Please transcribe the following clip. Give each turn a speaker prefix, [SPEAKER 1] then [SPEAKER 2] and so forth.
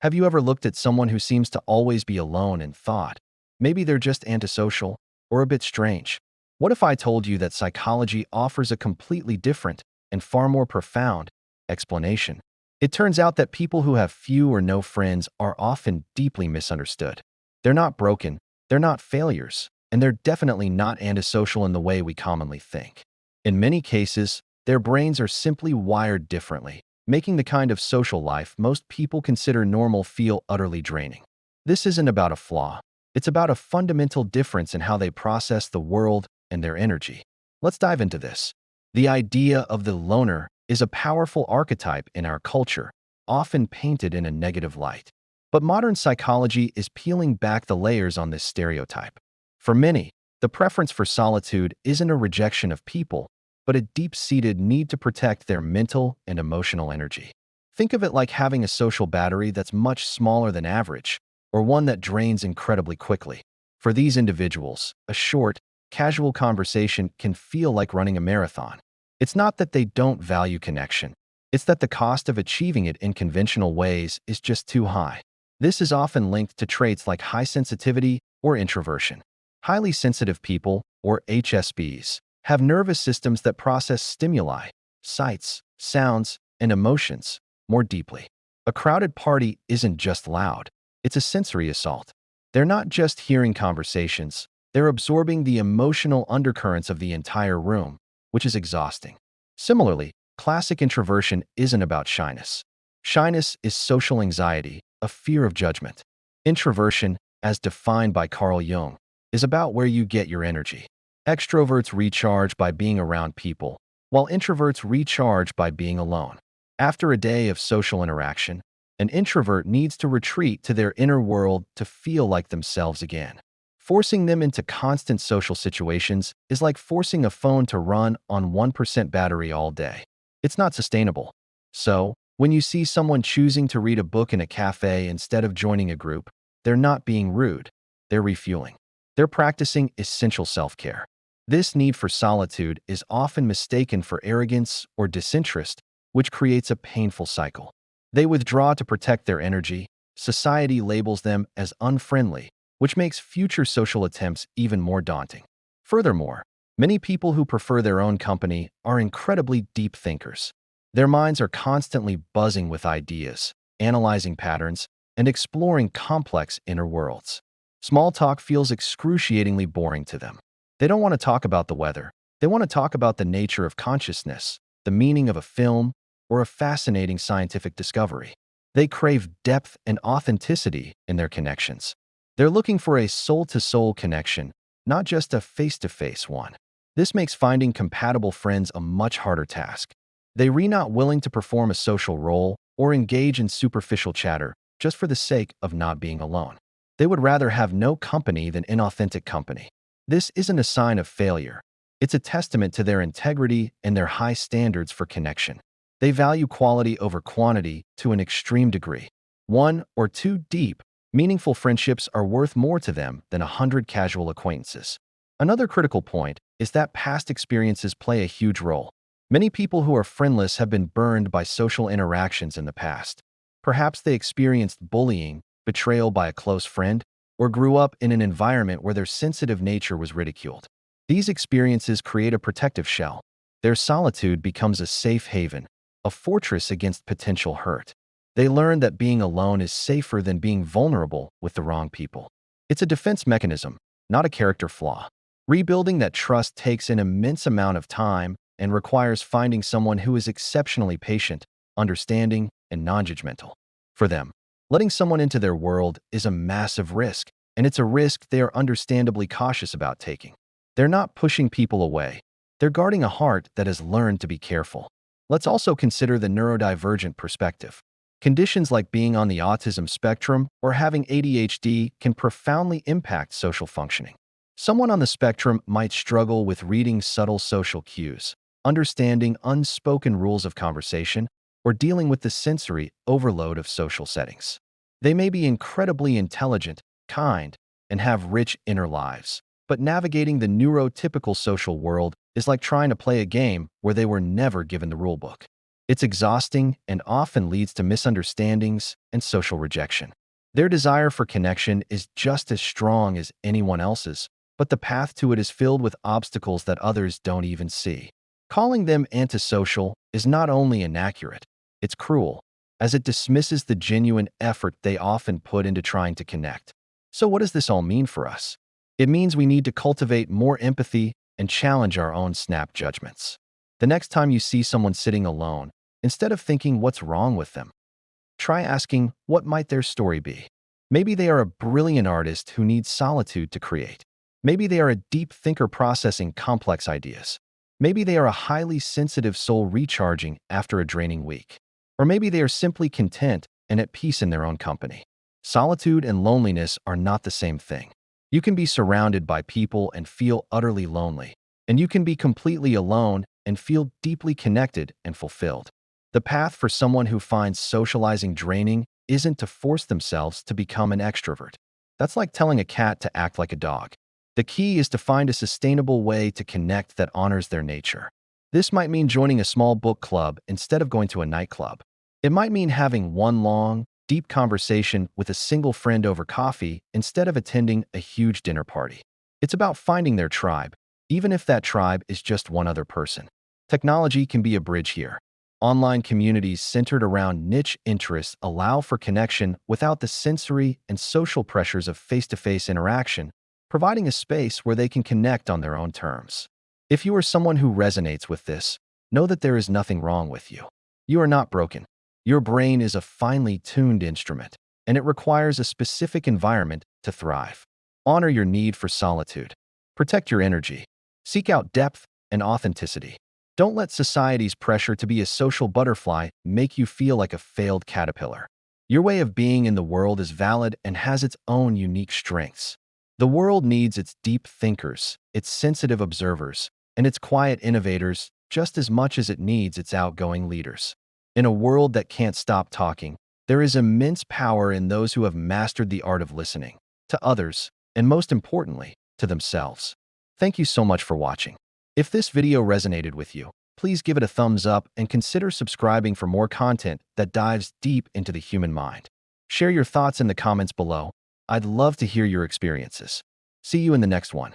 [SPEAKER 1] Have you ever looked at someone who seems to always be alone and thought, maybe they're just antisocial or a bit strange? What if I told you that psychology offers a completely different and far more profound explanation? It turns out that people who have few or no friends are often deeply misunderstood. They're not broken, they're not failures, and they're definitely not antisocial in the way we commonly think. In many cases, their brains are simply wired differently, making the kind of social life most people consider normal feel utterly draining. This isn't about a flaw. It's about a fundamental difference in how they process the world and their energy. Let's dive into this. The idea of the loner is a powerful archetype in our culture, often painted in a negative light. But modern psychology is peeling back the layers on this stereotype. For many, the preference for solitude isn't a rejection of people, but a deep-seated need to protect their mental and emotional energy. Think of it like having a social battery that's much smaller than average, or one that drains incredibly quickly. For these individuals, a short, casual conversation can feel like running a marathon. It's not that they don't value connection. It's that the cost of achieving it in conventional ways is just too high. This is often linked to traits like high sensitivity or introversion. Highly sensitive people, or HSPs, have nervous systems that process stimuli, sights, sounds, and emotions more deeply. A crowded party isn't just loud, it's a sensory assault. They're not just hearing conversations, they're absorbing the emotional undercurrents of the entire room, which is exhausting. Similarly, classic introversion isn't about shyness. Shyness is social anxiety, a fear of judgment. Introversion, as defined by Carl Jung, is about where you get your energy. Extroverts recharge by being around people, while introverts recharge by being alone. After a day of social interaction, an introvert needs to retreat to their inner world to feel like themselves again. Forcing them into constant social situations is like forcing a phone to run on 1% battery all day. It's not sustainable. So, when you see someone choosing to read a book in a cafe instead of joining a group, they're not being rude, they're refueling. They're practicing essential self-care. This need for solitude is often mistaken for arrogance or disinterest, which creates a painful cycle. They withdraw to protect their energy. Society labels them as unfriendly, which makes future social attempts even more daunting. Furthermore, many people who prefer their own company are incredibly deep thinkers. Their minds are constantly buzzing with ideas, analyzing patterns, and exploring complex inner worlds. Small talk feels excruciatingly boring to them. They don't want to talk about the weather. They want to talk about the nature of consciousness, the meaning of a film, or a fascinating scientific discovery. They crave depth and authenticity in their connections. They're looking for a soul-to-soul connection, not just a face-to-face one. This makes finding compatible friends a much harder task. They're not willing to perform a social role or engage in superficial chatter just for the sake of not being alone. They would rather have no company than inauthentic company. This isn't a sign of failure. It's a testament to their integrity and their high standards for connection. They value quality over quantity to an extreme degree. One or two deep, meaningful friendships are worth more to them than 100 casual acquaintances. Another critical point is that past experiences play a huge role. Many people who are friendless have been burned by social interactions in the past. Perhaps they experienced bullying, betrayal by a close friend, or grew up in an environment where their sensitive nature was ridiculed. These experiences create a protective shell. Their solitude becomes a safe haven, a fortress against potential hurt. They learn that being alone is safer than being vulnerable with the wrong people. It's a defense mechanism, not a character flaw. Rebuilding that trust takes an immense amount of time and requires finding someone who is exceptionally patient, understanding, and non-judgmental. For them, letting someone into their world is a massive risk, and it's a risk they are understandably cautious about taking. They're not pushing people away. They're guarding a heart that has learned to be careful. Let's also consider the neurodivergent perspective. Conditions like being on the autism spectrum or having ADHD can profoundly impact social functioning. Someone on the spectrum might struggle with reading subtle social cues, understanding unspoken rules of conversation, or dealing with the sensory overload of social settings. They may be incredibly intelligent, kind, and have rich inner lives, but navigating the neurotypical social world is like trying to play a game where they were never given the rulebook. It's exhausting and often leads to misunderstandings and social rejection. Their desire for connection is just as strong as anyone else's, but the path to it is filled with obstacles that others don't even see. Calling them antisocial is not only inaccurate, it's cruel, as it dismisses the genuine effort they often put into trying to connect. So what does this all mean for us? It means we need to cultivate more empathy and challenge our own snap judgments. The next time you see someone sitting alone, instead of thinking what's wrong with them, try asking what might their story be. Maybe they are a brilliant artist who needs solitude to create. Maybe they are a deep thinker processing complex ideas. Maybe they are a highly sensitive soul recharging after a draining week. Or maybe they are simply content and at peace in their own company. Solitude and loneliness are not the same thing. You can be surrounded by people and feel utterly lonely, and you can be completely alone and feel deeply connected and fulfilled. The path for someone who finds socializing draining isn't to force themselves to become an extrovert. That's like telling a cat to act like a dog. The key is to find a sustainable way to connect that honors their nature. This might mean joining a small book club instead of going to a nightclub. It might mean having one long, deep conversation with a single friend over coffee instead of attending a huge dinner party. It's about finding their tribe, even if that tribe is just one other person. Technology can be a bridge here. Online communities centered around niche interests allow for connection without the sensory and social pressures of face-to-face interaction, providing a space where they can connect on their own terms. If you are someone who resonates with this, know that there is nothing wrong with you. You are not broken. Your brain is a finely tuned instrument, and it requires a specific environment to thrive. Honor your need for solitude. Protect your energy. Seek out depth and authenticity. Don't let society's pressure to be a social butterfly make you feel like a failed caterpillar. Your way of being in the world is valid and has its own unique strengths. The world needs its deep thinkers, its sensitive observers, and its quiet innovators just as much as it needs its outgoing leaders. In a world that can't stop talking, there is immense power in those who have mastered the art of listening to others, and most importantly, to themselves. Thank you so much for watching. If this video resonated with you, please give it a thumbs up and consider subscribing for more content that dives deep into the human mind. Share your thoughts in the comments below. I'd love to hear your experiences. See you in the next one.